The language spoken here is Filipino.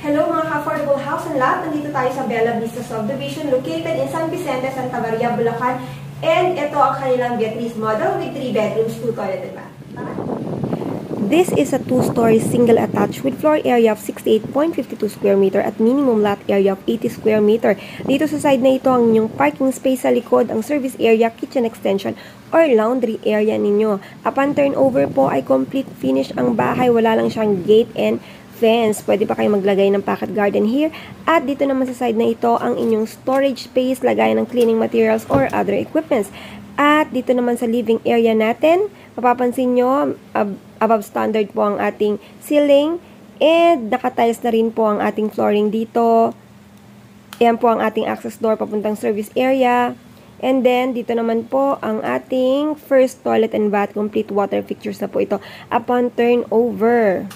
Hello mga ka-affordable house and lot. Nandito tayo sa Bella Vista Subdivision located in San Vicente, Santa Maria, Bulacan. And ito ang kanilang Beatrice model with 3 bedrooms, 2 toilet and bath. This is a 2-story single attached with floor area of 68.52 square meter at minimum lot area of 80 square meter. Dito sa side na ito ang inyong parking space sa likod, ang service area, kitchen extension, or laundry area ninyo. Upon turnover po ay complete finish ang bahay, wala lang siyang gate and fence. Pwede pa kayo maglagay ng pocket garden here. At dito naman sa side na ito ang inyong storage space, lagayan ng cleaning materials or other equipments. At dito naman sa living area natin, mapapansin nyo, above standard po ang ating ceiling and nakatiles na rin po ang ating flooring dito. Ayan po ang ating access door papuntang service area. And then, dito naman po ang ating first toilet and bath, complete water fixtures na po ito upon turnover.